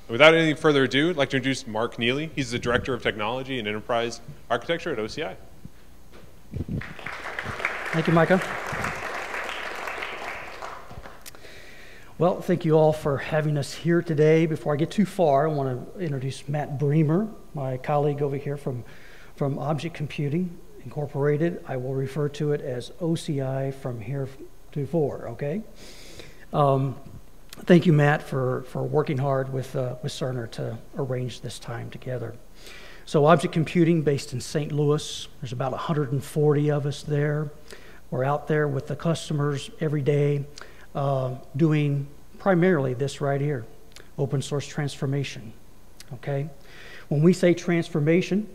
Without any further ado, I'd like to introduce Marc Neeley. He's the Director of Technology and Enterprise Architecture at OCI. Thank you, Micah. Well, thank you all for having us here today. Before I get too far, I want to introduce Matt Bremer, my colleague over here from Object Computing Incorporated. I will refer to it as OCI from here to forward, okay? Thank you, Matt, for working hard with Cerner to arrange this time together. So Object Computing, based in St. Louis, there's about 140 of us there. We're out there with the customers every day doing primarily this right here, open source transformation, okay? When we say transformation,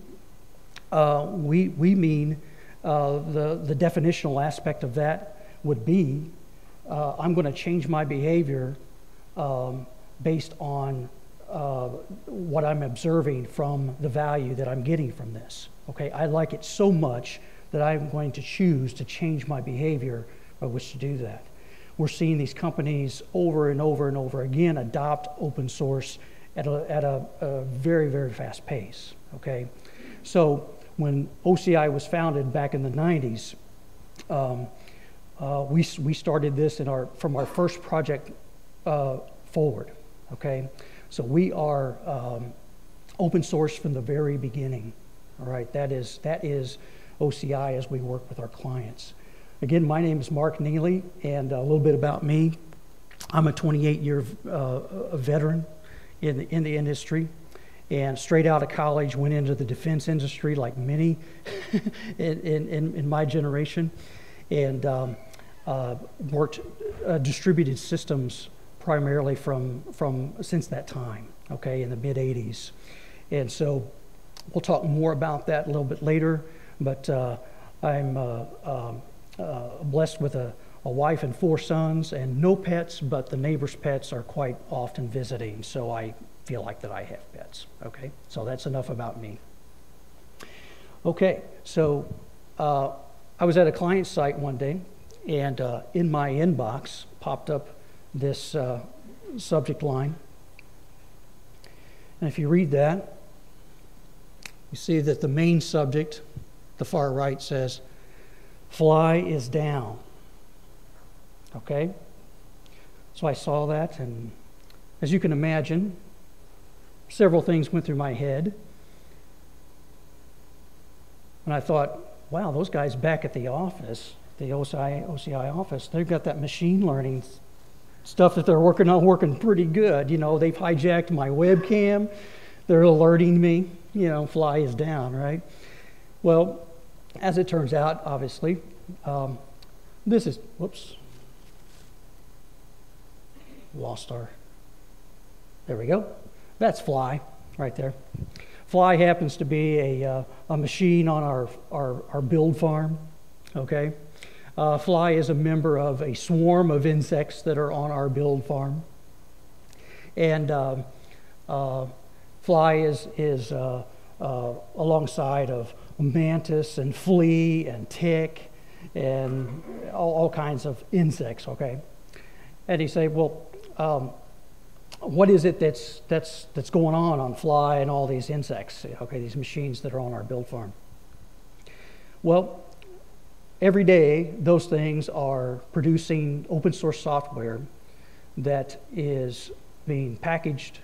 we mean the definitional aspect of that would be I'm going to change my behavior based on what I'm observing from the value that I'm getting from this. Okay, I like it so much that I'm going to choose to change my behavior by which to do that. We're seeing these companies over and over and over again adopt open source at a very, very fast pace. Okay, so when OCI was founded back in the 90s, we started this from our first project forward. Okay, so we are open source from the very beginning. All right, that is OCI as we work with our clients. Again, my name is Marc Neeley, and a little bit about me. I'm a 28-year veteran in the industry, and straight out of college went into the defense industry like many in my generation, and worked distributed systems primarily since that time, okay, in the mid-'80s. And so we'll talk more about that a little bit later, but I'm blessed with a wife and 4 sons and no pets, but the neighbors' pets are quite often visiting, so I feel like that I have pets, okay? So that's enough about me. Okay, so I was at a client site one day, and in my inbox popped up this subject line. And if you read that, you see that the main subject, the far right, says, "Fly is down." Okay? So I saw that, and as you can imagine, several things went through my head. And I thought, wow, those guys back at the office, the OCI office, they've got that machine learning stuff that they're working on working pretty good. You know, they've hijacked my webcam. They're alerting me, you know, fly is down, right? Well, as it turns out, obviously, this is, whoops, lost our, there we go. That's Fly right there. Fly happens to be a machine on our build farm, okay? Fly is a member of a swarm of insects that are on our build farm. And Fly is alongside of mantis and flea and tick and all kinds of insects, okay? And you say, well, what is it that's going on Fly and all these insects, okay, these machines that are on our build farm? Well, every day, those things are producing open source software that is being packaged,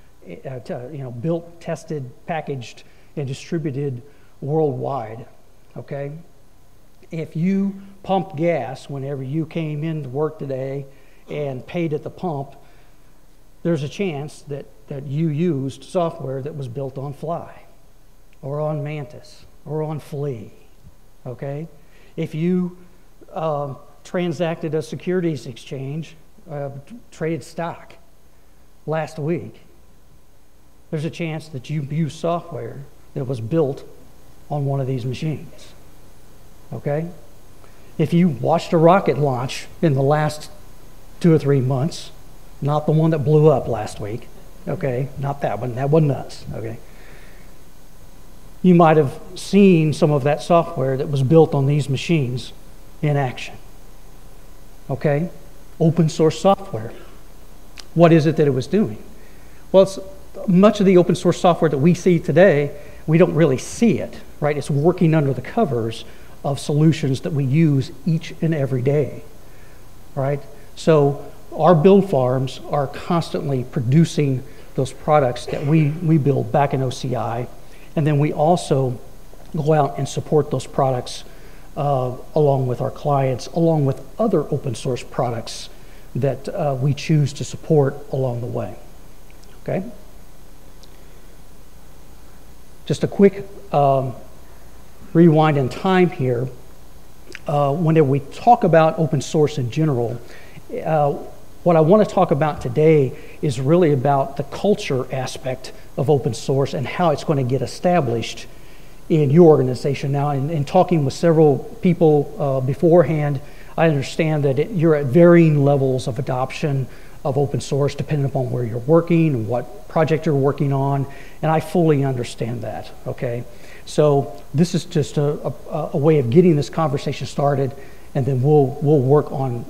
built, tested, packaged, and distributed worldwide, okay? If you pumped gas whenever you came into work today and paid at the pump, there's a chance that you used software that was built on Fly, or on mantis, or on flea, okay? If you transacted a securities exchange, traded stock last week, there's a chance that you used software that was built on one of these machines, okay? If you watched a rocket launch in the last 2 or 3 months, not the one that blew up last week, okay? Not that one, that wasn't us, okay? You might have seen some of that software that was built on these machines in action. Okay? Open source software. What is it that it was doing? Well, much of the open source software that we see today, we don't really see it, right? It's working under the covers of solutions that we use each and every day, right? So our build farms are constantly producing those products that we build back in OCI, and then we also go out and support those products along with our clients, along with other open source products that we choose to support along the way, okay? Just a quick rewind in time here. Whenever we talk about open source in general, what I want to talk about today is really about the culture aspect of open source and how it's going to get established in your organization. Now, in talking with several people beforehand, I understand that you're at varying levels of adoption of open source depending upon where you're working and what project you're working on, and I fully understand that, okay? So this is just a way of getting this conversation started, and then we'll work on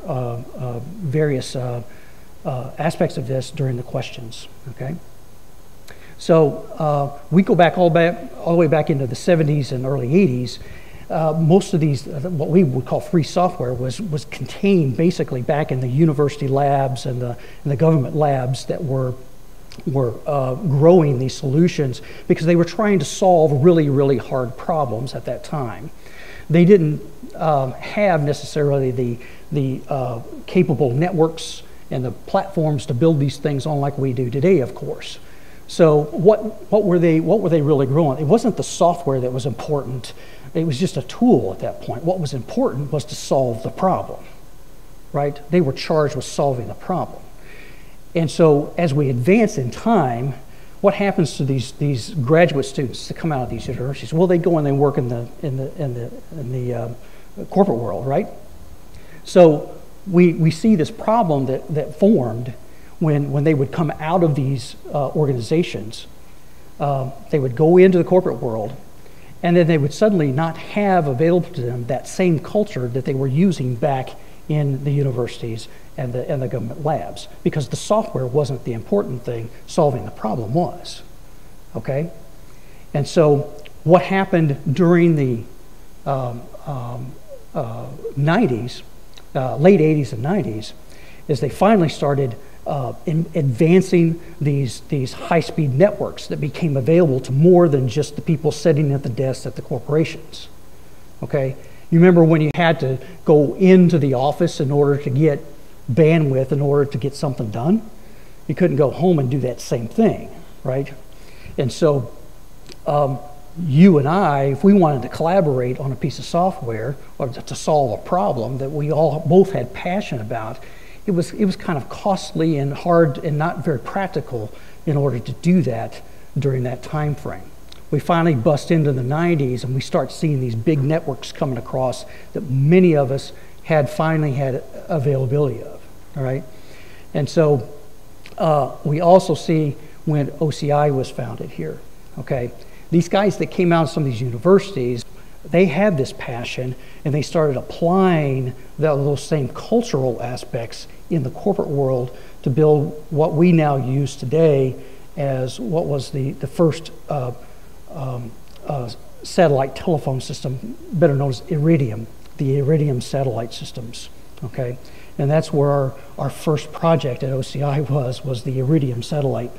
various aspects of this during the questions, okay? So we go back all the way back into the 70s and early 80s. Most of these, what we would call free software, was contained basically back in the university labs and the government labs that were growing these solutions because they were trying to solve really, really hard problems at that time. They didn't have necessarily the capable networks and the platforms to build these things on like we do today, of course. So what were they really growing? It wasn't the software that was important. It was just a tool at that point. What was important was to solve the problem, right? They were charged with solving the problem. And so as we advance in time, what happens to these graduate students that come out of these universities? Well, they go and they work in the corporate world, right? So we see this problem that formed when they would come out of these organizations. They would go into the corporate world, and then they would suddenly not have available to them that same culture that they were using back in the universities and the government labs, because the software wasn't the important thing, solving the problem was, okay? And so what happened during the 90s, late 80s and 90s, is they finally started advancing these high-speed networks that became available to more than just the people sitting at the desks at the corporations, okay? You remember when you had to go into the office in order to get bandwidth in order to get something done? You couldn't go home and do that same thing, right? And so you and I, if we wanted to collaborate on a piece of software or to solve a problem that we all both had passion about, it was kind of costly and hard and not very practical in order to do that during that time frame. We finally bust into the 90s and we start seeing these big networks coming across that many of us finally had availability of, all right? And so we also see when OCI was founded here, okay? These guys that came out of some of these universities, they had this passion and they started applying those same cultural aspects in the corporate world to build what we now use today as what was the first satellite telephone system, better known as Iridium, the Iridium satellite systems, okay? And that's where our first project at OCI was the Iridium satellite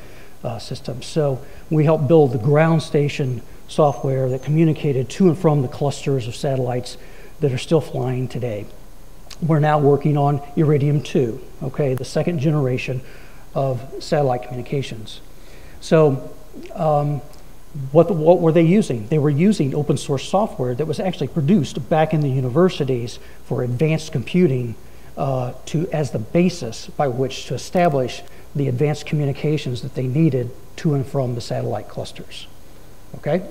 system. So we helped build the ground station software that communicated to and from the clusters of satellites that are still flying today. We're now working on Iridium 2, okay, the second generation of satellite communications. So what were they using? They were using open source software that was actually produced back in the universities for advanced computing as the basis by which to establish the advanced communications that they needed to and from the satellite clusters, okay?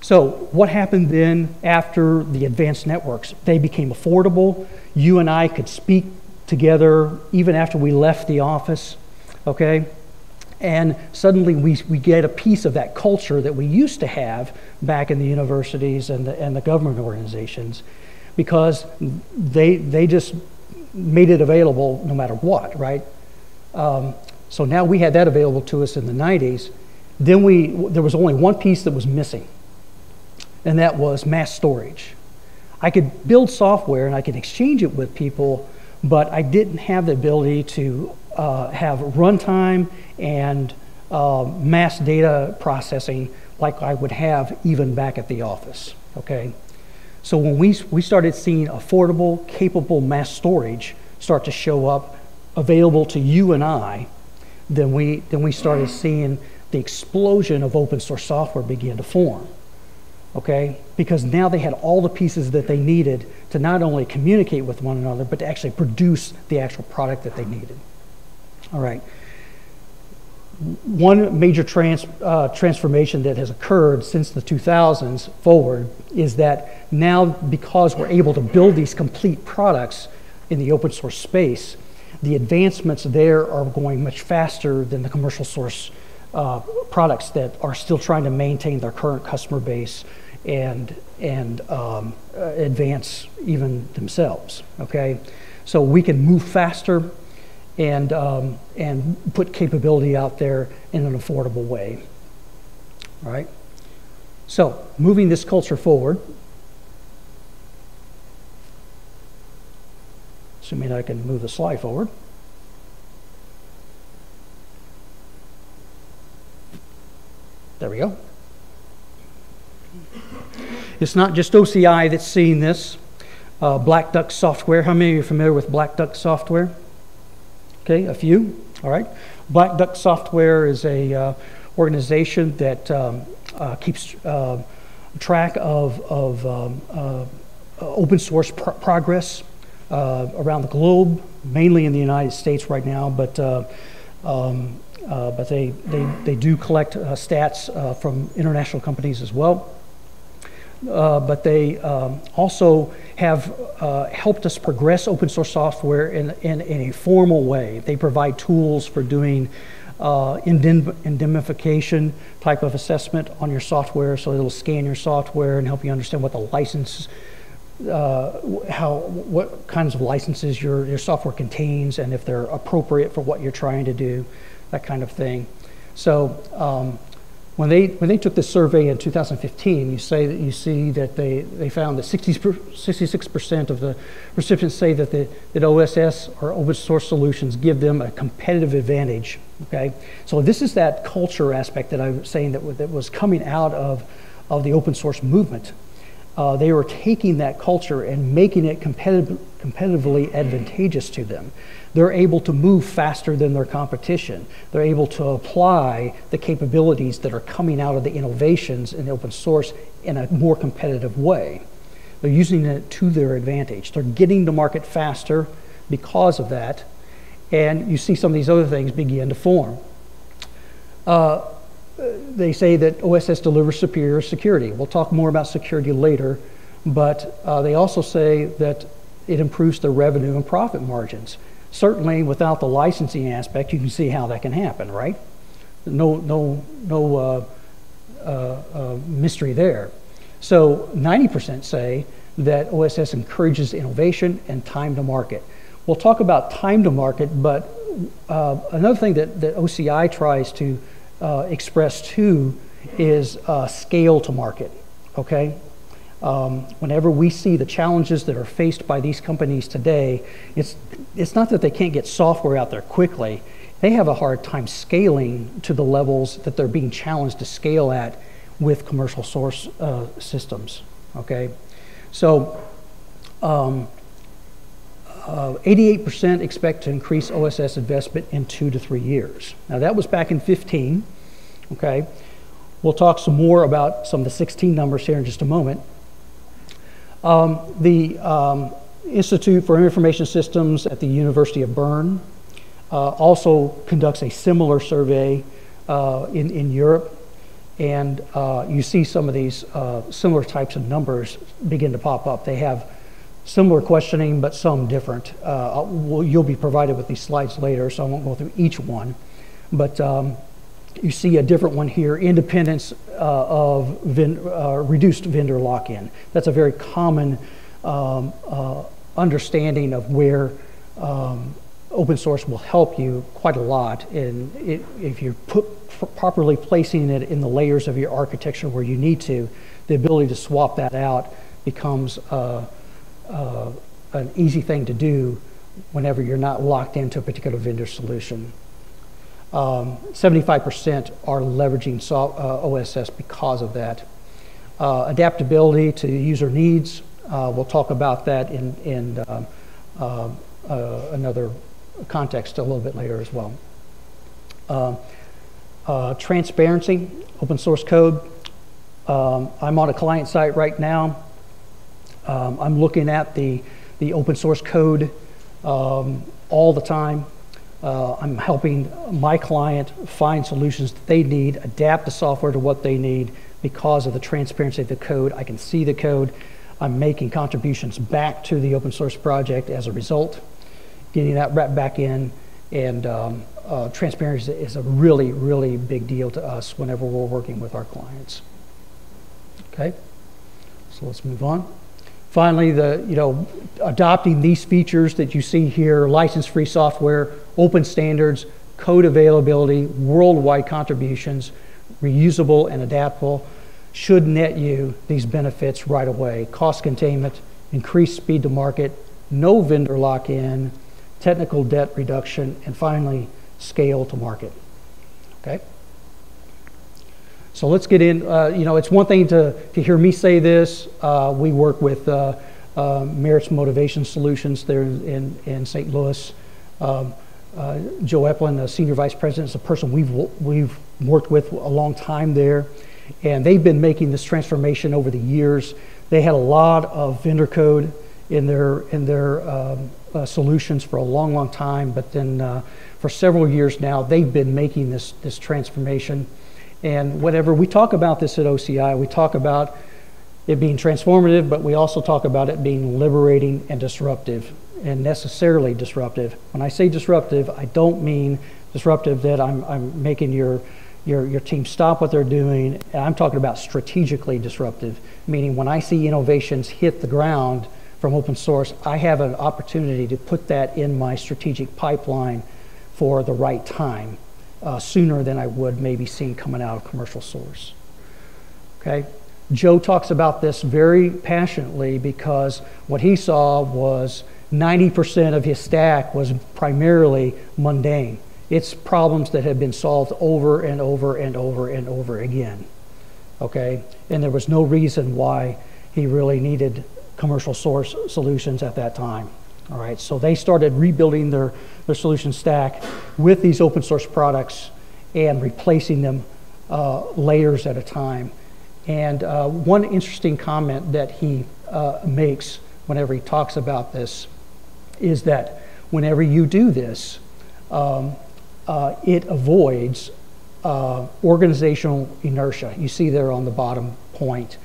So what happened then after the advanced networks? They became affordable. You and I could speak together even after we left the office, okay? And suddenly we get a piece of that culture that we used to have back in the universities and the government organizations, because they just made it available no matter what, right? So now we had that available to us in the 90s. Then there was only one piece that was missing, and that was mass storage. I could build software and I could exchange it with people, but I didn't have the ability to have runtime and mass data processing like I would have even back at the office, okay? So when we started seeing affordable, capable mass storage start to show up available to you and I, then we started seeing the explosion of open source software begin to form, okay? Because now they had all the pieces that they needed to not only communicate with one another, but to actually produce the actual product that they needed. All right. One major transformation that has occurred since the 2000s forward is that now, because we're able to build these complete products in the open source space, the advancements there are going much faster than the commercial source products that are still trying to maintain their current customer base and advance even themselves, okay? So we can move faster and put capability out there in an affordable way, all right? So moving this culture forward, assuming I can move the slide forward. There we go. It's not just OCI that's seeing this. Black Duck Software, how many of you are familiar with Black Duck Software? Okay, a few, all right. Black Duck Software is a organization that keeps track of open source progress around the globe, mainly in the United States right now, but they do collect stats from international companies as well. But they also have helped us progress open source software in a formal way. They provide tools for doing indemnification type of assessment on your software, so it'll scan your software and help you understand what the license, what kinds of licenses your software contains, and if they're appropriate for what you're trying to do, that kind of thing. So when they took this survey in 2015, you see that they found that 66% of the recipients say that OSS or open source solutions give them a competitive advantage. Okay, so this is that culture aspect that I was saying that was coming out of the open source movement. They were taking that culture and making it competitively advantageous to them. They're able to move faster than their competition. They're able to apply the capabilities that are coming out of the innovations in open source in a more competitive way. They're using it to their advantage. They're getting to market faster because of that, and you see some of these other things begin to form. They say that OSS delivers superior security. We'll talk more about security later, but they also say that it improves their revenue and profit margins. Certainly, without the licensing aspect, you can see how that can happen, right? No mystery there. So 90% say that OSS encourages innovation and time to market. We'll talk about time to market, but another thing that OCI tries to express too is scale to market, okay? Whenever we see the challenges that are faced by these companies today, it's not that they can't get software out there quickly. They have a hard time scaling to the levels that they're being challenged to scale at with commercial source systems, okay? So 88% expect to increase OSS investment in 2 to 3 years. Now that was back in 15, okay? We'll talk some more about some of the 16 numbers here in just a moment. The Institute for Information Systems at the University of Bern also conducts a similar survey in Europe, and you see some of these similar types of numbers begin to pop up. They have similar questioning, but some different. You'll be provided with these slides later, so I won't go through each one, but you see a different one here, independence of reduced vendor lock-in. That's a very common understanding of where open source will help you quite a lot if you're properly placing it in the layers of your architecture where you need to. The ability to swap that out becomes an easy thing to do whenever you're not locked into a particular vendor solution. 75% are leveraging OSS because of that. Adaptability to user needs. We'll talk about that in another context a little bit later as well. Transparency, open source code. I'm on a client site right now. I'm looking at the open source code all the time. I'm helping my client find solutions that they need, adapt the software to what they need because of the transparency of the code. I can see the code. I'm making contributions back to the open source project as a result, getting that wrapped back in, and transparency is a really, really big deal to us whenever we're working with our clients. Okay, so let's move on. Finally, adopting these features that you see here, license-free software, open standards, code availability, worldwide contributions, reusable and adaptable, should net you these benefits right away. Cost containment, increased speed to market, no vendor lock-in, technical debt reduction, and finally, scale to market. Okay? So let's get in. It's one thing to hear me say this. We work with Merits Motivation Solutions there in St. Louis. Joe Eplin, the Senior Vice President, is a person we've worked with a long time there. And they've been making this transformation over the years. They had a lot of vendor code in their solutions for a long, long time. But then for several years now, they've been making this transformation. And whenever we talk about this at OCI, we talk about it being transformative, but we also talk about it being liberating and disruptive, and necessarily disruptive. When I say disruptive, I don't mean disruptive that I'm making your team stop what they're doing. I'm talking about strategically disruptive, meaning when I see innovations hit the ground from open source, I have an opportunity to put that in my strategic pipeline for the right time. Sooner than I would maybe seeing coming out of commercial source. Okay, Joe talks about this very passionately because what he saw was 90% of his stack was primarily mundane. It's problems that had been solved over and over and over and over again. Okay, and there was no reason why he really needed commercial source solutions at that time. All right, so they started rebuilding their solution stack with these open source products and replacing them layers at a time. And one interesting comment that he makes whenever he talks about this is that whenever you do this, it avoids organizational inertia. You see there on the bottom point.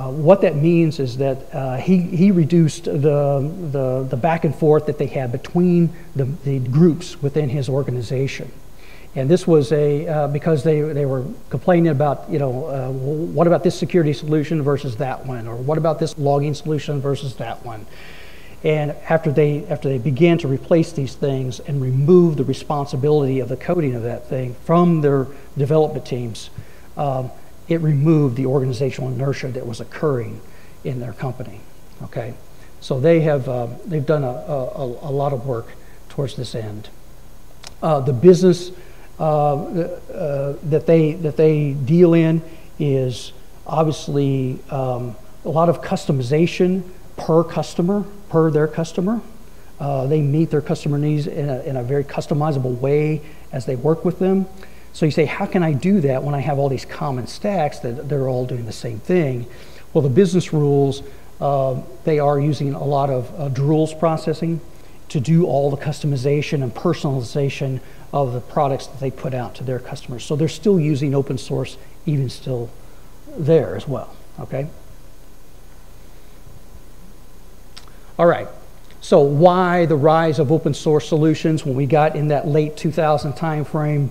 What that means is that he reduced the back and forth that they had between the groups within his organization. And this was because they were complaining about, what about this security solution versus that one? Or what about this logging solution versus that one? And after they began to replace these things and remove the responsibility of the coding of that thing from their development teams, it removed the organizational inertia that was occurring in their company. Okay, so they've done a lot of work towards this end. The business that they deal in is obviously a lot of customization per their customer. They meet their customer needs in a very customizable way as they work with them. So you say, how can I do that when I have all these common stacks that they're all doing the same thing? Well, the business rules, they are using a lot of rules processing to do all the customization and personalization of the products that they put out to their customers. So they're still using open source, even still there as well, okay? All right, so why the rise of open source solutions when we got in that late 2000 time frame?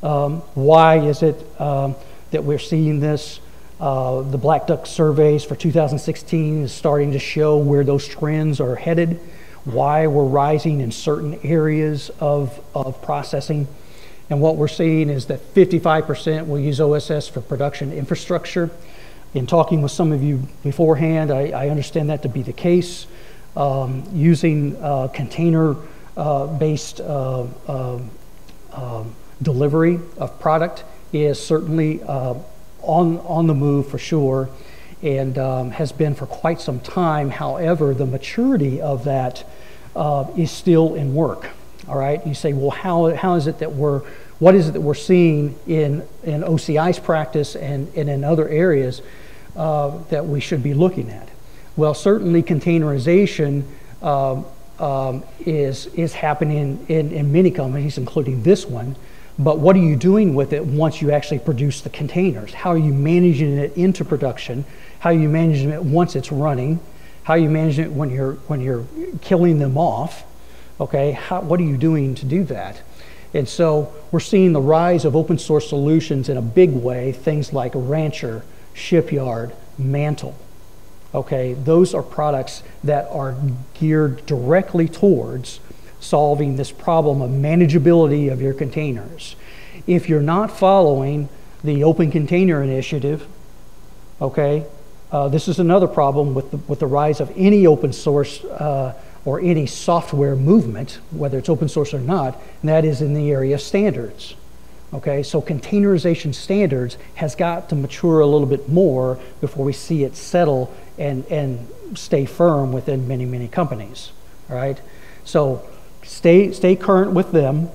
Why is it that we're seeing this? The Black Duck surveys for 2016 is starting to show where those trends are headed. why we're rising in certain areas of processing. And what we're seeing is that 55% will use OSS for production infrastructure. In talking with some of you beforehand, I understand that to be the case. Using container-based delivery of product is certainly on the move for sure, and has been for quite some time. However, the maturity of that is still in work. All right, you say, well, how is it that what is it that we're seeing in OCI's practice and in other areas that we should be looking at? Well, certainly containerization is happening in many companies, including this one. But what are you doing with it once you actually produce the containers? How are you managing it into production? How are you managing it once it's running? How are you managing it when you're killing them off? Okay, what are you doing to do that? And so we're seeing the rise of open source solutions in a big way, things like Rancher, Shipyard, Mantle. Okay, those are products that are geared directly towards solving this problem of manageability of your containers. If you're not following the Open Container Initiative, okay, this is another problem with the rise of any open source or any software movement, whether it's open source or not, and that is in the area of standards. Okay, so containerization standards has got to mature a little bit more before we see it settle and stay firm within many, many companies. All right, so stay current with them,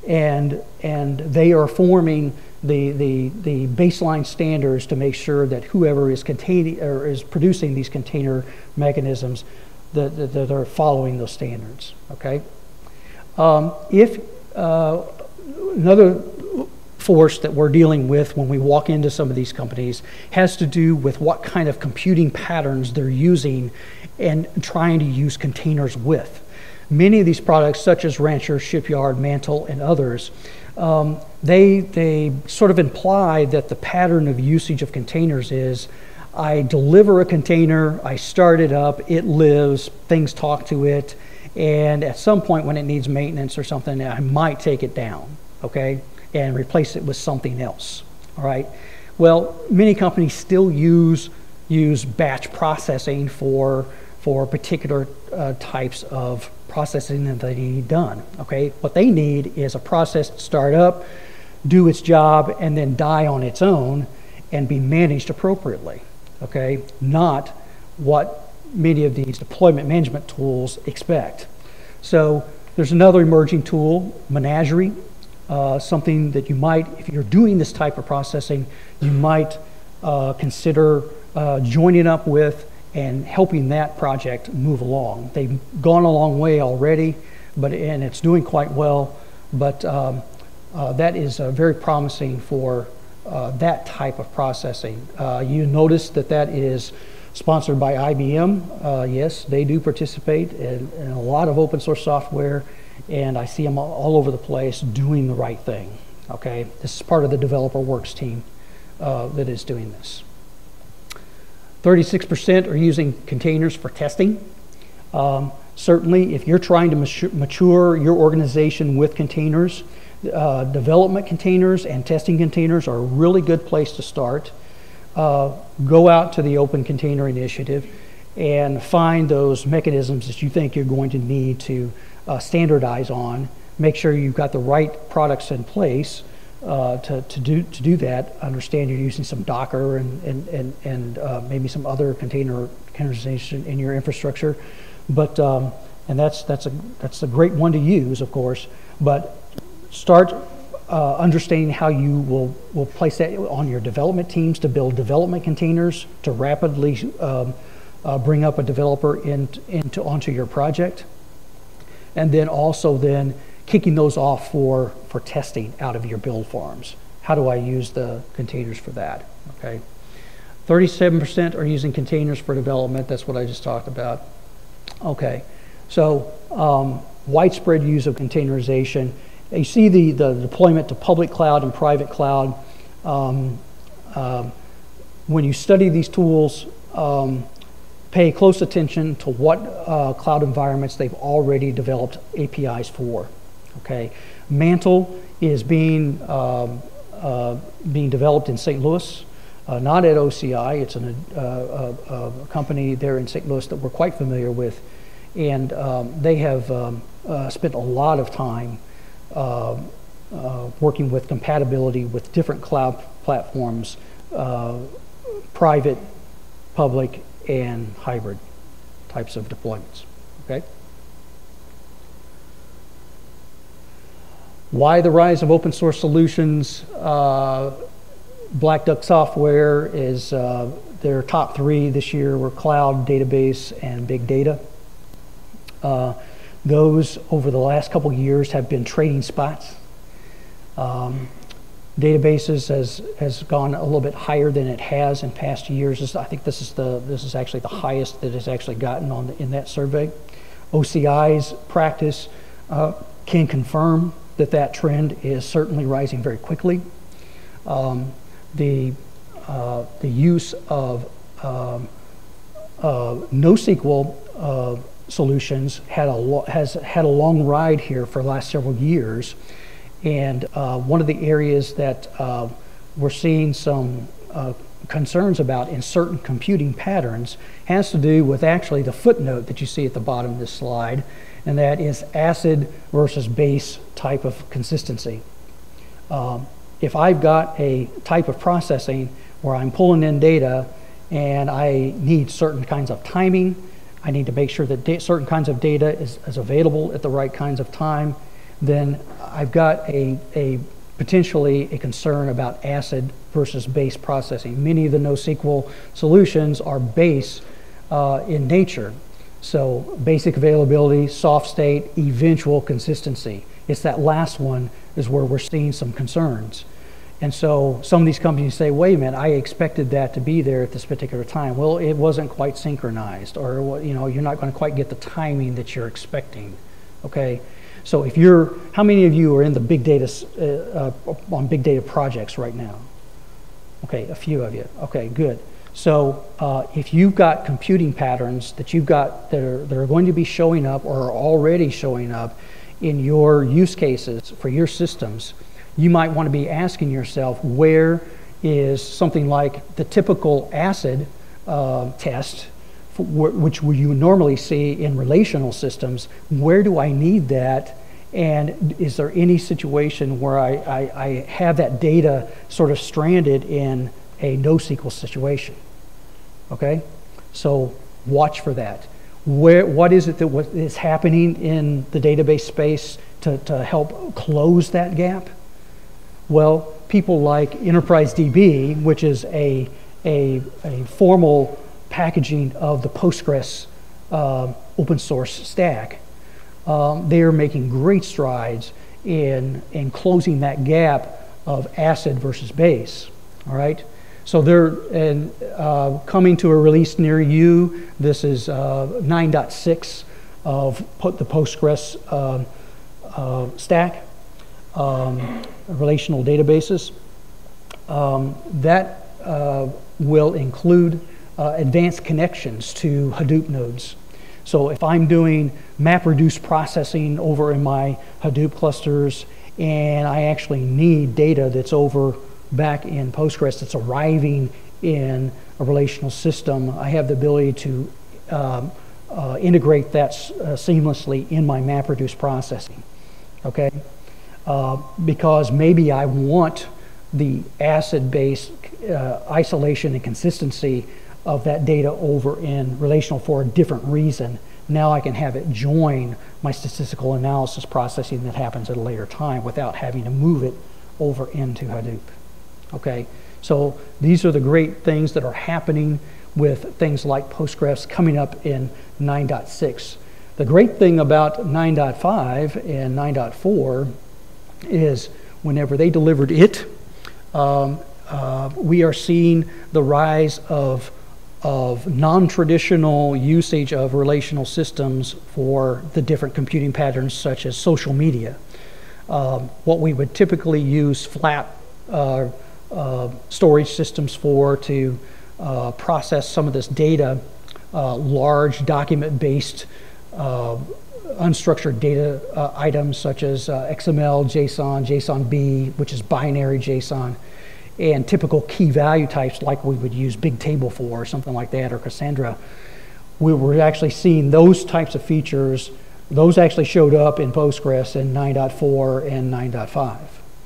and they are forming the baseline standards to make sure that whoever is containing or is producing these container mechanisms that are following those standards. Okay, another force that we're dealing with when we walk into some of these companies has to do with what kind of computing patterns they're using and trying to use containers with. Many of these products, such as Rancher, Shipyard, Mantle, and others, they sort of imply that the pattern of usage of containers is I deliver a container, I start it up, it lives, things talk to it, and at some point when it needs maintenance or something, I might take it down, okay, and replace it with something else, all right? Well, many companies still use batch processing for particular types of processing that they need done, okay? What they need is a process to start up, do its job, and then die on its own and be managed appropriately, okay? Not what many of these deployment management tools expect. So there's another emerging tool, Menagerie, something that you might, if you're doing this type of processing, you might consider joining up with and helping that project move along. They've gone a long way already, and it's doing quite well, but that is very promising for that type of processing. You notice that is sponsored by IBM. Yes, they do participate in a lot of open source software, and I see them all over the place doing the right thing. Okay, this is part of the developer works team that is doing this. 36% are using containers for testing. Certainly, if you're trying to mature your organization with containers, development containers and testing containers are a really good place to start. Go out to the Open Container Initiative and find those mechanisms that you think you're going to need to standardize on. Make sure you've got the right products in place to do that. Understand you're using some Docker and maybe some other containerization in your infrastructure, but and that's a great one to use, of course. But start understanding how you will place that on your development teams to build development containers to rapidly bring up a developer onto your project, and then also kicking those off for testing out of your build farms. How do I use the containers for that? Okay, 37% are using containers for development. That's what I just talked about. Okay, so widespread use of containerization. You see the deployment to public cloud and private cloud. When you study these tools, pay close attention to what cloud environments they've already developed APIs for. Okay, Mantle is being developed in St. Louis, not at OCI. It's a company there in St. Louis that we're quite familiar with, and they have spent a lot of time working with compatibility with different cloud platforms, private, public, and hybrid types of deployments. Okay. Why the rise of open source solutions? Black Duck Software is their top 3 this year were cloud, database, and big data. Those over the last couple of years have been trading spots. Databases has gone a little bit higher than it has in past years. I think this is actually the highest that it's actually gotten in that survey. OCI's practice can confirm that trend is certainly rising very quickly. The use of NoSQL solutions has had a long ride here for the last several years, and one of the areas that we're seeing some concerns about in certain computing patterns has to do with actually the footnote that you see at the bottom of this slide, and that is acid versus base type of consistency. If I've got a type of processing where I'm pulling in data and I need certain kinds of timing, I need to make sure that certain kinds of data is available at the right kinds of time, then I've got potentially a concern about acid versus base processing. Many of the NoSQL solutions are base in nature. So basic availability, soft state, eventual consistency. It's that last one is where we're seeing some concerns. And so some of these companies say, wait a minute, I expected that to be there at this particular time. Well, it wasn't quite synchronized, or you're not going to quite get the timing that you're expecting. Okay, so how many of you are in the big data on big data projects right now? Okay, a few of you. Okay, good. So if you've got computing patterns that you've got that are going to be showing up or are already showing up in your use cases for your systems, you might want to be asking yourself, where is something like the typical ACID test, which you normally see in relational systems, where do I need that? And is there any situation where I have that data sort of stranded in a NoSQL situation? Okay, so watch for that. What is it that is happening in the database space to help close that gap? Well, people like Enterprise DB, which is a formal packaging of the Postgres open source stack, they are making great strides in closing that gap of acid versus base. All right. So they're coming to a release near you. This is 9.6 of the Postgres stack, relational databases. That will include advanced connections to Hadoop nodes. So if I'm doing MapReduce processing over in my Hadoop clusters and I actually need data that's over back in Postgres that's arriving in a relational system, I have the ability to integrate that seamlessly in my MapReduce processing, okay? Because maybe I want the acid-based isolation and consistency of that data over in relational for a different reason. Now I can have it join my statistical analysis processing that happens at a later time without having to move it over into Hadoop. Okay, so these are the great things that are happening with things like Postgres coming up in 9.6. The great thing about 9.5 and 9.4 is whenever they delivered it, we are seeing the rise of non-traditional usage of relational systems for the different computing patterns such as social media. What we would typically use flat storage systems for to process some of this data large document-based unstructured data items such as XML, JSON, JSON-B, which is binary JSON, and typical key value types like we would use Bigtable for, or something like that, or Cassandra. We were actually seeing those types of features. Those actually showed up in Postgres in 9.4 and 9.5.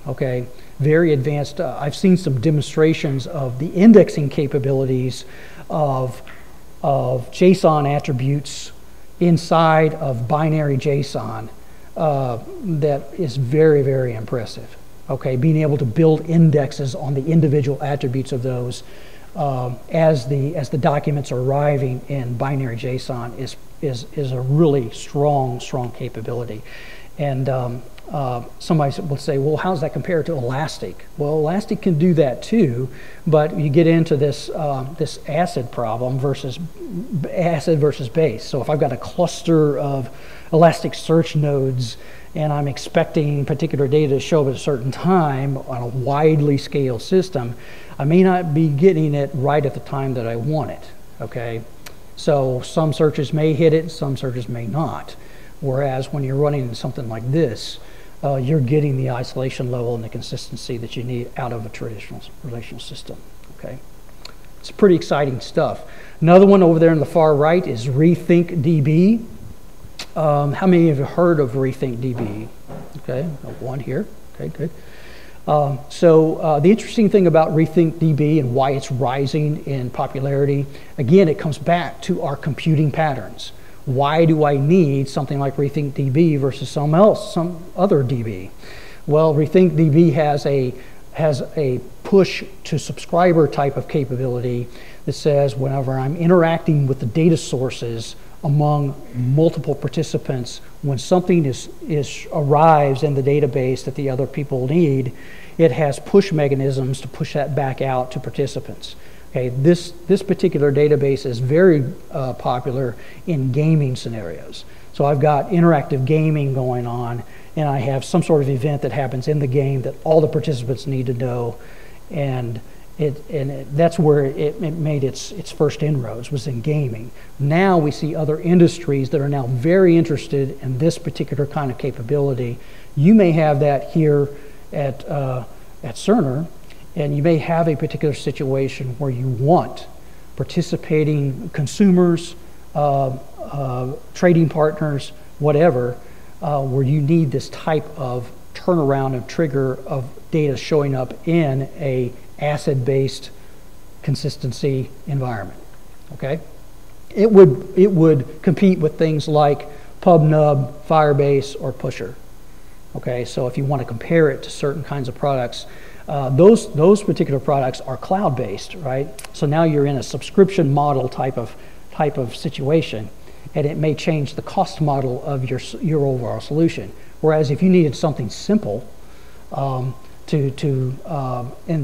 Okay, very advanced. I've seen some demonstrations of the indexing capabilities of JSON attributes inside of binary JSON that is very, very impressive. Okay, being able to build indexes on the individual attributes of those as the documents are arriving in binary JSON is a really strong capability. And somebody will say, well, how does that compare to Elastic? Well, Elastic can do that too, but you get into this this ACID problem versus base. So if I've got a cluster of Elasticsearch nodes and I'm expecting particular data to show up at a certain time on a widely scaled system, I may not be getting it right at the time that I want it, okay? So some searches may hit it, some searches may not. Whereas when you're running something like this, you're getting the isolation level and the consistency that you need out of a traditional relational system, okay? It's pretty exciting stuff. Another one over there on the far right is RethinkDB. How many of you have heard of RethinkDB? Okay, one here, okay, good. The interesting thing about RethinkDB and why it's rising in popularity, again, it comes back to our computing patterns. Why do I need something like RethinkDB versus some other DB? Well, RethinkDB has a push to subscriber type of capability that says whenever I'm interacting with the data sources among multiple participants, when something arrives in the database that the other people need, it has push mechanisms to push that back out to participants. Okay, this particular database is very popular in gaming scenarios. So I've got interactive gaming going on, and I have some sort of event that happens in the game that all the participants need to know, and that's where it made its first inroads, was in gaming. Now we see other industries that are now very interested in this particular kind of capability. You may have that here at Cerner, and you may have a particular situation where you want participating consumers, trading partners, whatever, where you need this type of turnaround and trigger of data showing up in a ACID-based consistency environment, okay? It would compete with things like PubNub, Firebase, or Pusher, okay? So if you want to compare it to certain kinds of products, those particular products are cloud-based, right? So now you're in a subscription model type of situation, and it may change the cost model of your overall solution. Whereas if you needed something simple, and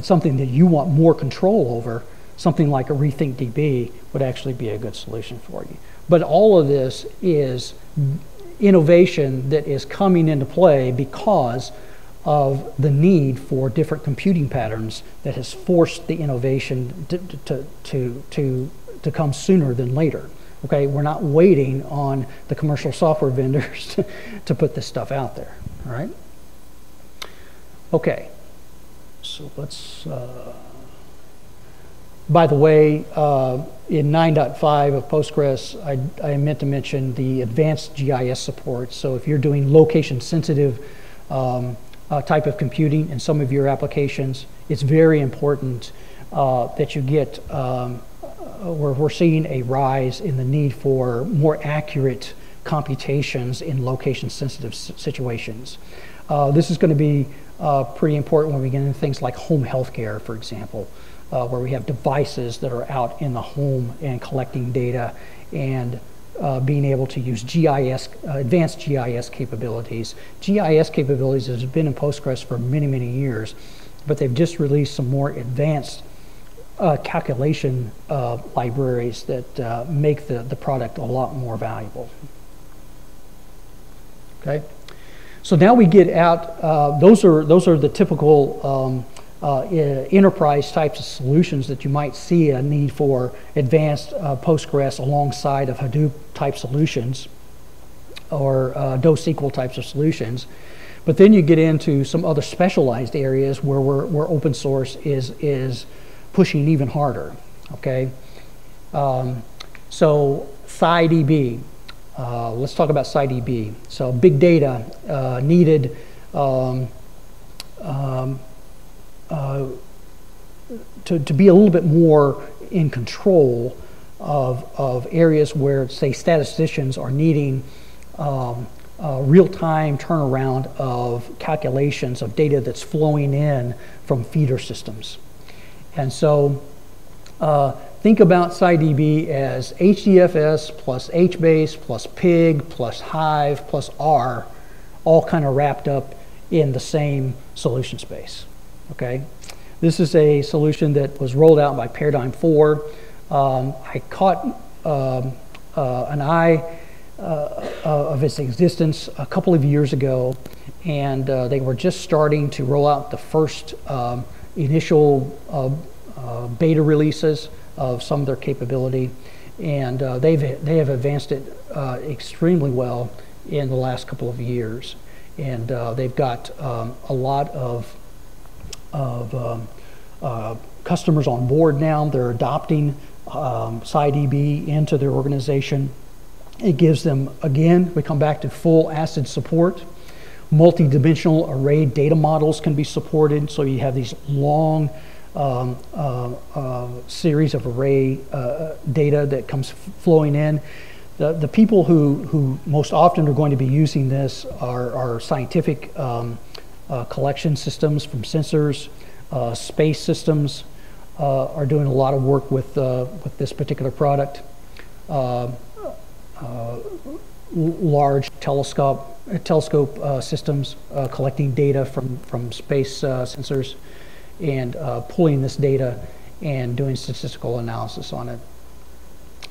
something that you want more control over, something like a RethinkDB would actually be a good solution for you. But all of this is innovation that is coming into play because of the need for different computing patterns that has forced the innovation to come sooner than later. Okay, we're not waiting on the commercial software vendors to put this stuff out there, all right? Okay, so let's, by the way, in 9.5 of Postgres, I meant to mention the advanced GIS support. So if you're doing location sensitive type of computing in some of your applications, it's very important that you get, we're seeing a rise in the need for more accurate computations in location sensitive situations. This is going to be pretty important when we get into things like home healthcare, for example, where we have devices that are out in the home and collecting data and being able to use GIS, advanced GIS capabilities. GIS capabilities has been in Postgres for many, many years, but they've just released some more advanced calculation libraries that make the product a lot more valuable. Okay, so now we get out. Those are the typical enterprise types of solutions that you might see a need for advanced Postgres alongside of Hadoop type solutions or NoSQL types of solutions. But then you get into some other specialized areas where open source is pushing even harder. Okay, so SciDB. Let's talk about SciDB. So big data needed to be a little bit more in control of areas where, say, statisticians are needing real-time turnaround of calculations of data that's flowing in from feeder systems. And so think about SciDB as HDFS plus HBase plus Pig plus Hive plus R, all kind of wrapped up in the same solution space. Okay, this is a solution that was rolled out by Paradigm 4. I caught an eye of its existence a couple of years ago, and they were just starting to roll out the first initial beta releases of some of their capability, and they have advanced it extremely well in the last couple of years, and they've got a lot of customers on board now. They're adopting SciDB into their organization. It gives them, again, we come back to full ACID support. Multi-dimensional array data models can be supported, so you have these long series of array data that comes flowing in. The people who most often are going to be using this are scientific collection systems from sensors. Space systems are doing a lot of work with this particular product. Large telescope systems collecting data from space sensors and pulling this data and doing statistical analysis on it.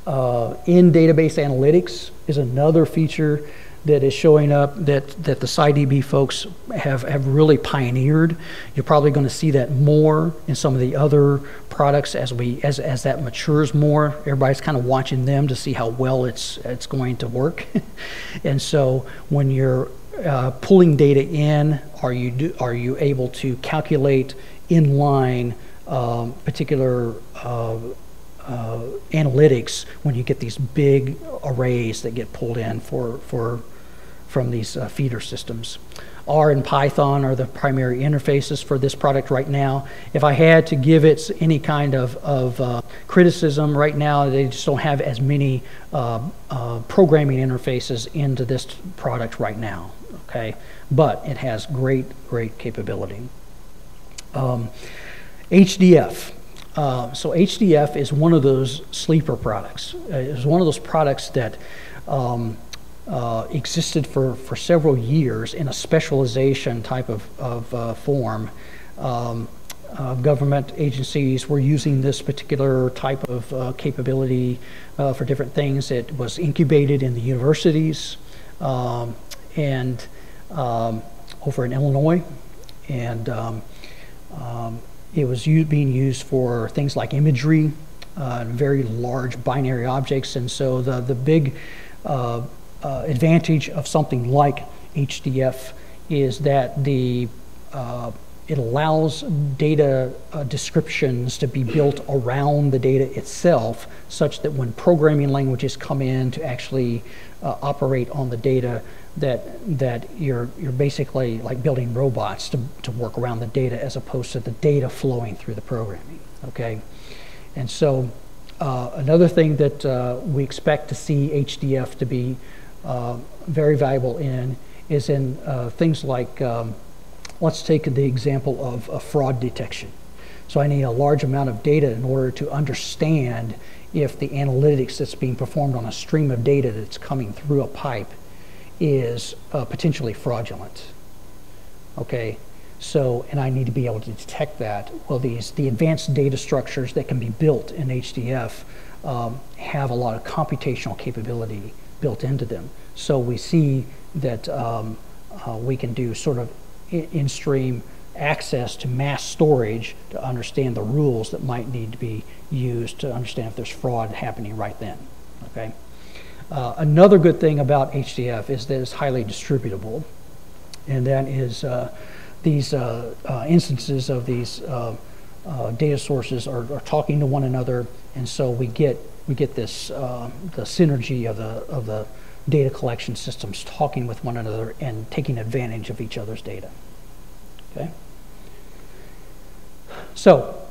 In-database analytics is another feature that is showing up that the SciDB folks have really pioneered. You're probably going to see that more in some of the other products as that matures more. Everybody's kind of watching them to see how well it's going to work. And so when you're pulling data in, are you able to calculate inline particular analytics when you get these big arrays that get pulled in from these feeder systems? R and Python are the primary interfaces for this product right now. If I had to give it any kind of criticism right now, they just don't have as many programming interfaces into this product right now, okay? But it has great capability. HDF. So HDF is one of those sleeper products. It's one of those products that existed for several years in a specialization type of form. Government agencies were using this particular type of capability for different things. It was incubated in the universities and over in Illinois, and it was being used for things like imagery, very large binary objects, and so the big advantage of something like HDF is that it allows data descriptions to be built around the data itself, such that when programming languages come in to actually operate on the data, that you're basically like building robots to work around the data as opposed to the data flowing through the programming. Okay, and so another thing that we expect to see HDF to be very valuable in is in things like, let's take the example of fraud detection. So I need a large amount of data in order to understand if the analytics that's being performed on a stream of data that's coming through a pipe is potentially fraudulent. Okay, so, and I need to be able to detect that. Well, the advanced data structures that can be built in HDF have a lot of computational capability built into them. So we see that we can do sort of in-stream access to mass storage to understand the rules that might need to be used to understand if there's fraud happening right then. Okay. Another good thing about HDF is that it's highly distributable, and that is these instances of these data sources are talking to one another, and so we get this the synergy of the data collection systems talking with one another and taking advantage of each other's data. Okay. So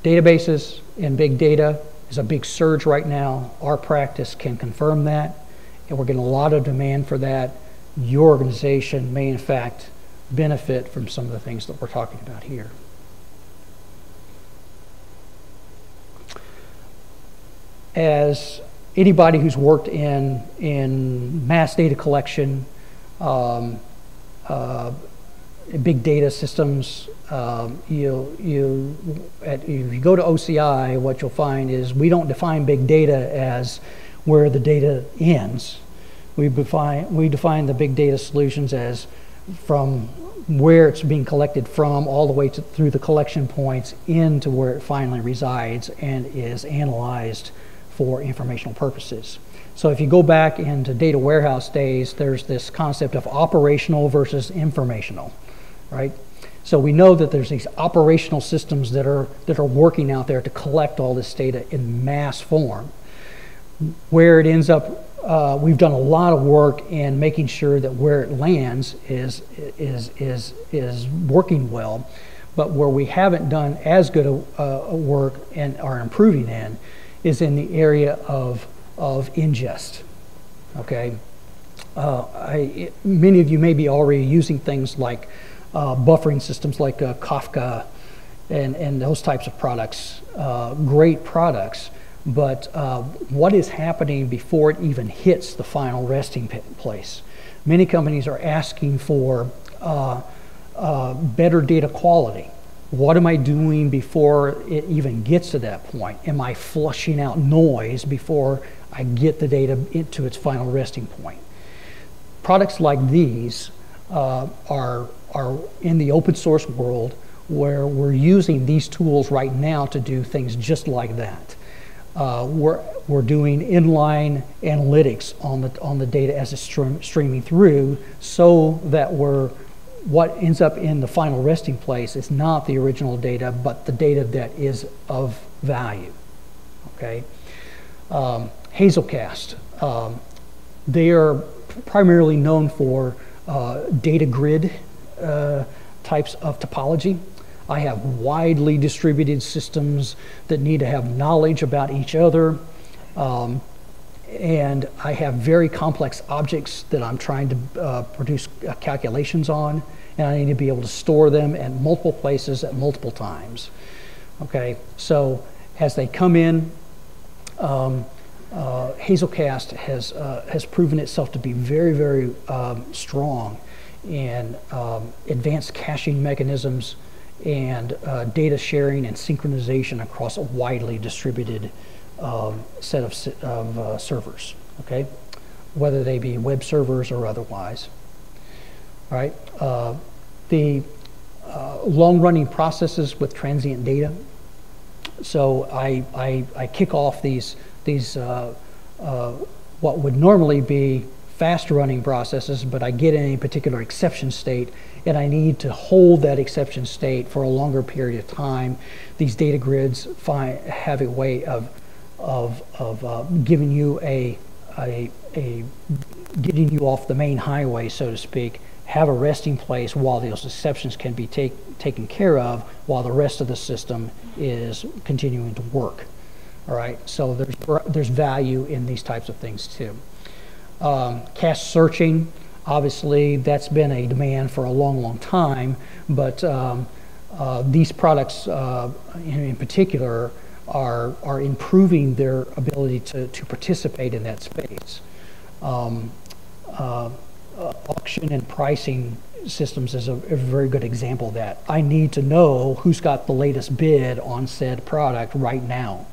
databases and big data is a big surge right now. Our practice can confirm that, and we're getting a lot of demand for that. Your organization may in fact benefit from some of the things that we're talking about here. As anybody who's worked in mass data collection, big data systems, if you go to OCI, what you'll find is we don't define big data as where the data ends. We define the big data solutions as from where it's being collected from all the way through the collection points into where it finally resides and is analyzed for informational purposes. So if you go back into data warehouse days, there's this concept of operational versus informational, right? So we know that there's these operational systems that are working out there to collect all this data in mass form. Where it ends up, we've done a lot of work in making sure that where it lands is working well, but where we haven't done as good a work and are improving in is in the area of ingest. Okay, many of you may be already using things like buffering systems like Kafka and those types of products, great products, but what is happening before it even hits the final resting place? Many companies are asking for better data quality. What am I doing before it even gets to that point? Am I flushing out noise before I get the data into its final resting point? Products like these are in the open source world where we're using these tools right now to do things just like that. We're doing inline analytics on the data as it's streaming through, so that what ends up in the final resting place is not the original data, but the data that is of value. Okay, Hazelcast. They are primarily known for data grid types of topology. I have widely distributed systems that need to have knowledge about each other, and I have very complex objects that I'm trying to produce calculations on, and I need to be able to store them at multiple places at multiple times. Okay, so as they come in, Hazelcast has proven itself to be very, very strong in advanced caching mechanisms and data sharing and synchronization across a widely distributed set of servers, okay? Whether they be web servers or otherwise. All right, the long-running processes with transient data. So I kick off these what would normally be fast-running processes, but I get in a particular exception state, and I need to hold that exception state for a longer period of time. These data grids have a way of giving you getting you off the main highway, so to speak, have a resting place while those exceptions can be taken care of, while the rest of the system is continuing to work. All right, so there's value in these types of things too. Cache searching, obviously that's been a demand for a long, long time, but these products in particular are improving their ability to participate in that space. Auction and pricing systems is a very good example of that. I need to know who's got the latest bid on said product right now.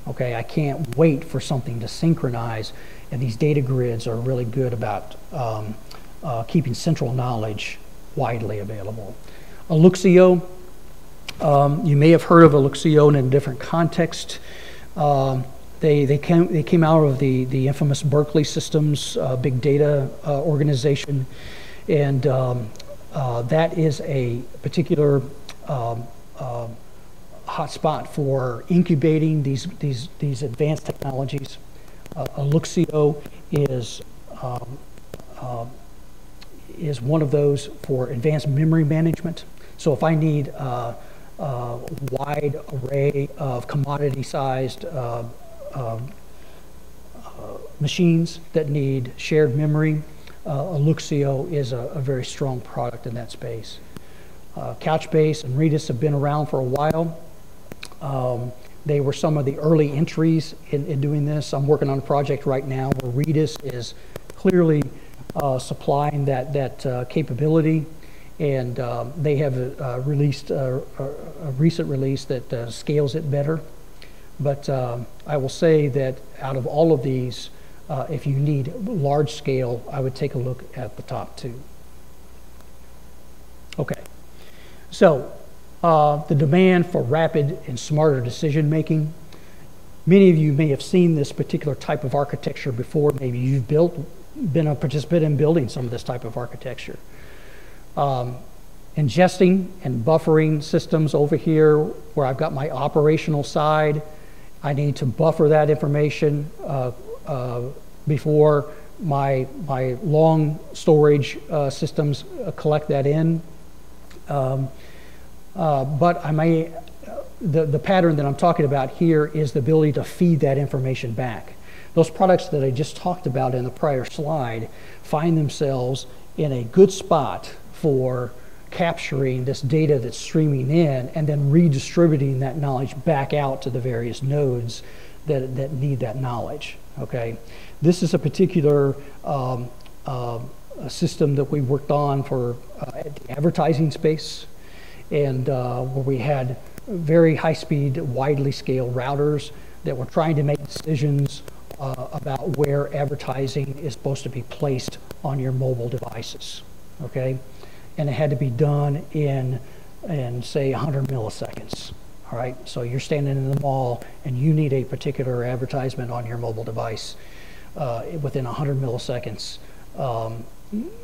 Okay, I can't wait for something to synchronize, and these data grids are really good about keeping central knowledge widely available. Eluxio, you may have heard of Eluxio in a different context. They came out of the infamous Berkeley Systems big data organization, and that is a particular hotspot for incubating these advanced technologies. Eluxio is one of those for advanced memory management. So if I need a wide array of commodity-sized machines that need shared memory, Eluxio is a very strong product in that space. Couchbase and Redis have been around for a while. They were some of the early entries in doing this. I'm working on a project right now where Redis is clearly supplying that capability, and they have released a recent release that scales it better. But I will say that out of all of these, if you need large scale, I would take a look at the top two. Okay, so the demand for rapid and smarter decision making. Many of you may have seen this particular type of architecture before. Maybe you've been a participant in building some of this type of architecture. Ingesting and buffering systems over here where I've got my operational side. I need to buffer that information before my long storage systems collect that in. But the pattern that I'm talking about here is the ability to feed that information back. Those products that I just talked about in the prior slide find themselves in a good spot for capturing this data that's streaming in and then redistributing that knowledge back out to the various nodes that need that knowledge. Okay, this is a particular system that we worked on for the advertising space, and where we had very high-speed, widely scaled routers that were trying to make decisions about where advertising is supposed to be placed on your mobile devices. Okay, and it had to be done in say 100 milliseconds. All right, so you're standing in the mall and you need a particular advertisement on your mobile device within 100 milliseconds.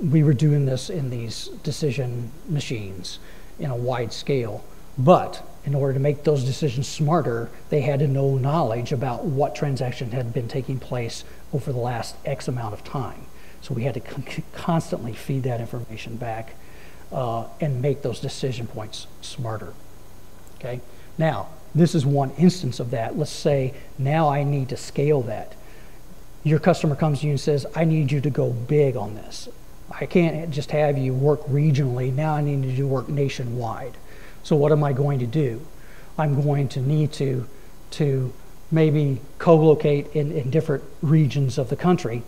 We were doing this in these decision machines in a wide scale, but in order to make those decisions smarter, they had to know knowledge about what transaction had been taking place over the last X amount of time. So we had to constantly feed that information back and make those decision points smarter. Okay. Now, this is one instance of that. Let's say now I need to scale that. Your customer comes to you and says, I need you to go big on this. I can't just have you work regionally. Now I need you to work nationwide. So what am I going to do? I'm going to need to maybe co-locate in different regions of the country,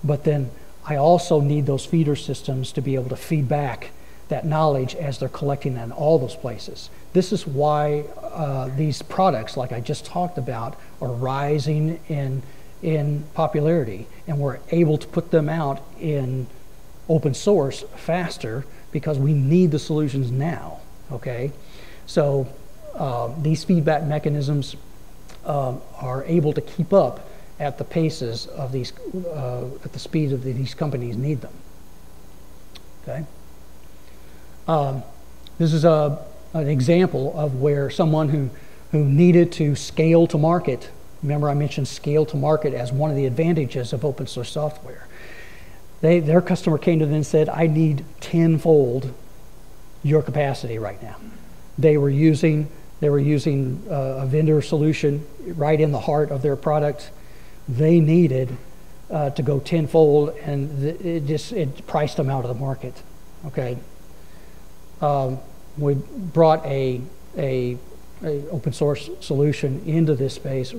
but then I also need those feeder systems to be able to feed back that knowledge as they're collecting in all those places. This is why these products, like I just talked about, are rising in popularity, and we're able to put them out in open source faster because we need the solutions now. Okay, so these feedback mechanisms are able to keep up at the paces of these, at the speed of these companies need them. Okay. This is an example of where someone who needed to scale to market. Remember, I mentioned scale to market as one of the advantages of open source software. Their customer came to them and said, I need tenfold your capacity right now. They were using a vendor solution right in the heart of their product. They needed to go tenfold, and it priced them out of the market. Okay. We brought a open source solution into this space.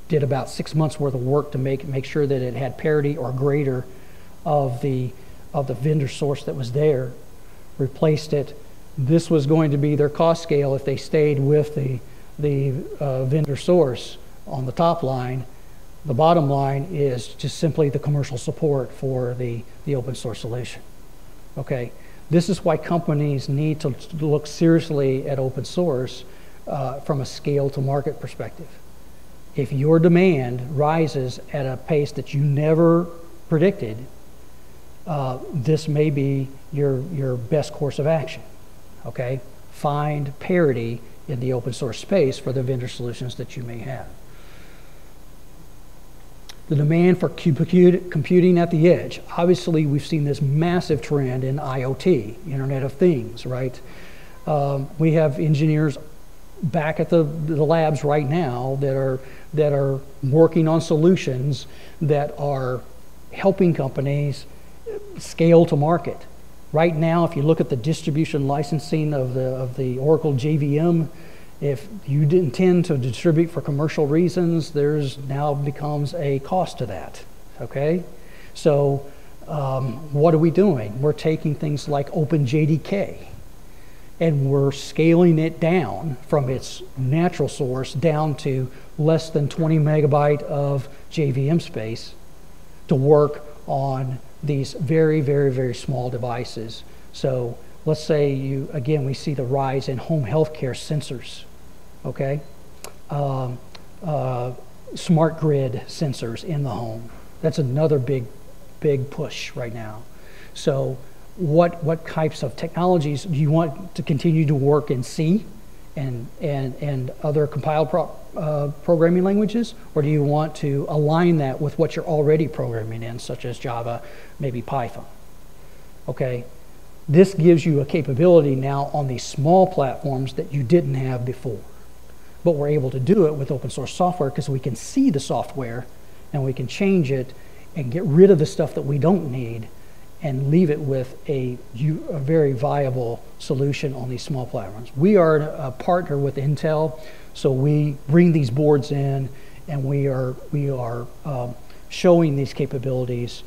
Did about 6 months worth of work to make sure that it had parity or greater of the vendor source that was there. Replaced it. This was going to be their cost scale if they stayed with the vendor source on the top line. The bottom line is just simply the commercial support for the open source solution. Okay, This is why companies need to look seriously at open source from a scale to market perspective. If your demand rises at a pace that you never predicted, this may be your best course of action, okay? Find parity in the open source space for the vendor solutions that you may have. The demand for computing at the edge. Obviously, we've seen this massive trend in IoT, Internet of Things, right? We have engineers back at the labs right now that are working on solutions that are helping companies scale to market. Right now, if you look at the distribution licensing of the Oracle JVM, if you intend to distribute for commercial reasons, there's now becomes a cost to that, okay? So what are we doing? We're taking things like OpenJDK, and we're scaling it down from its natural source down to less than 20 megabyte of JVM space to work on these very, very, very small devices. So let's say we see the rise in home healthcare sensors, okay? Smart grid sensors in the home. That's another big push right now. So what types of technologies do you want to continue to work in C and other compiled programming languages, or do you want to align that with what you're already programming in, such as Java, maybe Python? Okay, this gives you a capability now on these small platforms that you didn't have before, but we're able to do it with open source software because we can see the software and we can change it and get rid of the stuff that we don't need and leave it with a very viable solution on these small platforms. We are a partner with Intel, so we bring these boards in and we are showing these capabilities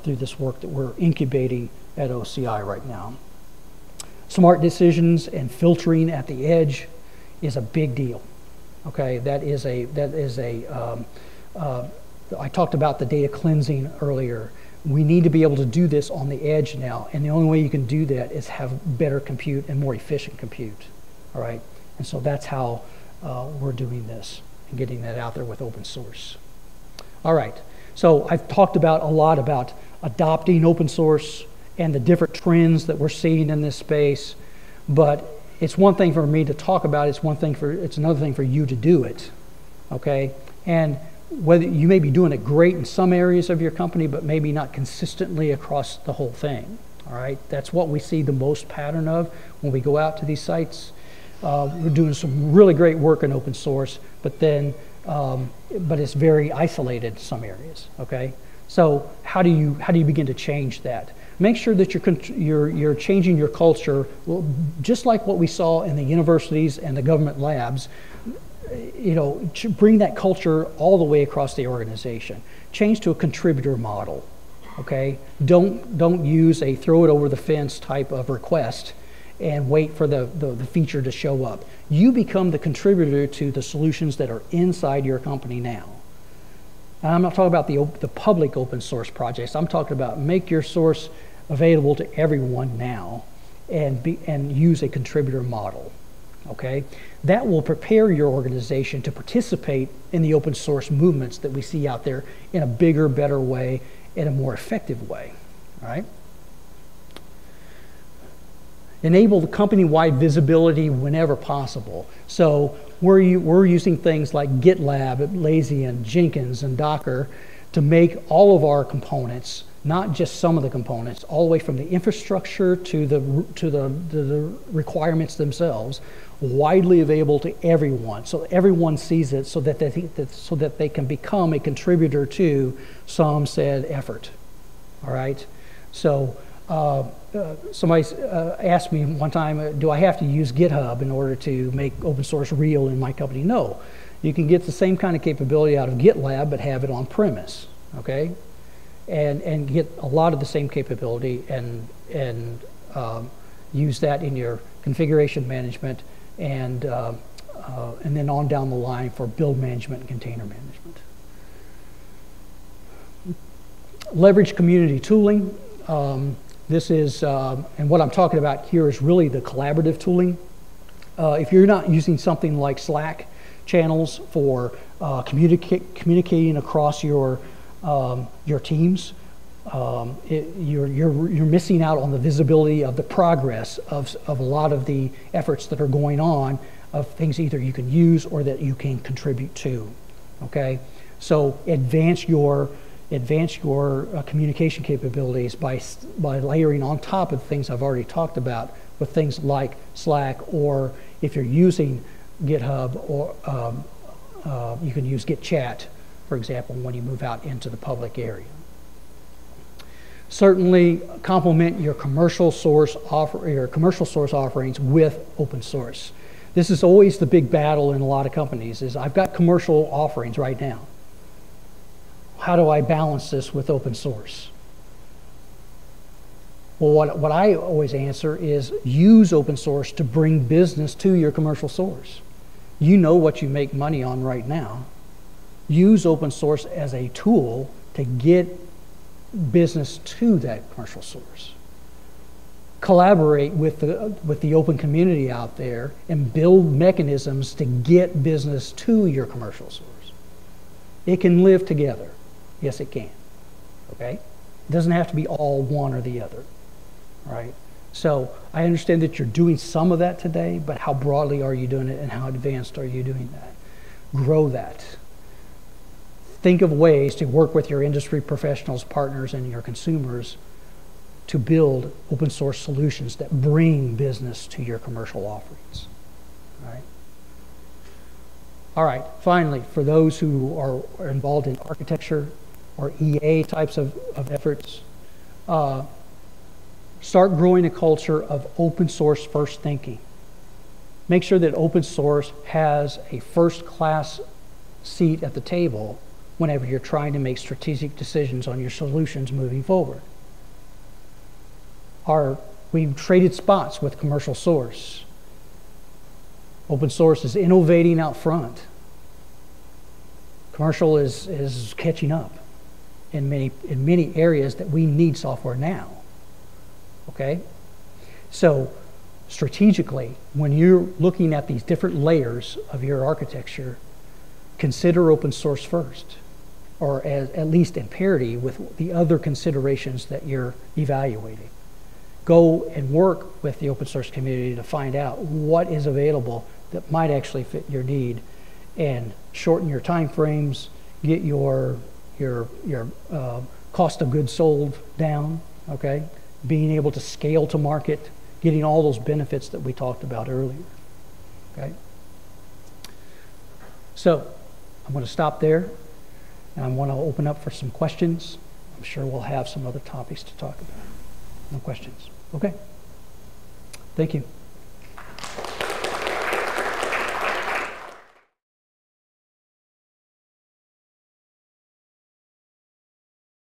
through this work that we're incubating at OCI right now. Smart decisions and filtering at the edge is a big deal. Okay, I talked about the data cleansing earlier. We need to be able to do this on the edge now, and the only way you can do that is have better compute and more efficient compute, all right? And so that's how we're doing this and getting that out there with open source. All right, so I've talked a lot about adopting open source and the different trends that we're seeing in this space, but it's one thing for me to talk about it, it's another thing for you to do it, okay? And whether you may be doing it great in some areas of your company, but maybe not consistently across the whole thing, all right? That's what we see the most pattern of when we go out to these sites. We're doing some really great work in open source, but it's very isolated in some areas, okay? So how do you begin to change that? Make sure that you're changing your culture, well, just like what we saw in the universities and the government labs. You know, bring that culture all the way across the organization. Change to a contributor model, okay? Don't use a throw it over the fence type of request and wait for the feature to show up. You become the contributor to the solutions that are inside your company now. And I'm not talking about the public open source projects. I'm talking about make your source available to everyone now and use a contributor model, okay? That will prepare your organization to participate in the open source movements that we see out there in a bigger, better way, in a more effective way, all right? Enable the company-wide visibility whenever possible. So we're using things like GitLab, Atlassian, Jenkins, and Docker to make all of our components, not just some of the components, all the way from the infrastructure to the requirements themselves, widely available to everyone, so everyone sees it, so that they can become a contributor to some said effort. All right. So somebody asked me one time, do I have to use GitHub in order to make open source real in my company? No. You can get the same kind of capability out of GitLab, but have it on premise. Okay. And get a lot of the same capability and use that in your configuration management and then on down the line for build management and container management. Leverage community tooling. This is, and what I'm talking about here is really the collaborative tooling. If you're not using something like Slack channels for communicating across your teams, you're missing out on the visibility of the progress of a lot of the efforts that are going on, of things either you can use or that you can contribute to. Okay, so advance your communication capabilities by layering on top of the things I've already talked about with things like Slack, or if you're using GitHub, or you can use GitChat, for example, when you move out into the public area. Certainly complement your commercial source offerings with open source. This is always the big battle in a lot of companies, is I've got commercial offerings right now. How do I balance this with open source? Well, what I always answer is use open source to bring business to your commercial source. You know what you make money on right now. Use open source as a tool to get business to that commercial source. Collaborate with the open community out there and build mechanisms to get business to your commercial source. It can live together. Yes, it can. Okay? It doesn't have to be all one or the other. Right? So I understand that you're doing some of that today, but how broadly are you doing it, and how advanced are you doing that? Grow that. Think of ways to work with your industry professionals, partners, and your consumers to build open source solutions that bring business to your commercial offerings. Right? All right, finally, for those who are involved in architecture or EA types of efforts, start growing a culture of open source first thinking. Make sure that open source has a first-class seat at the table whenever you're trying to make strategic decisions on your solutions moving forward. We've traded spots with commercial source. Open source is innovating out front. Commercial is catching up in many areas that we need software now. Okay? So strategically, when you're looking at these different layers of your architecture, consider open source first, or at least in parity with the other considerations that you're evaluating. Go and work with the open source community to find out what is available that might actually fit your need, and shorten your time frames, get your cost of goods sold down, okay? Being able to scale to market, getting all those benefits that we talked about earlier, okay? So I'm going to stop there, and I want to open up for some questions. I'm sure we'll have some other topics to talk about. No questions? Okay. Thank you.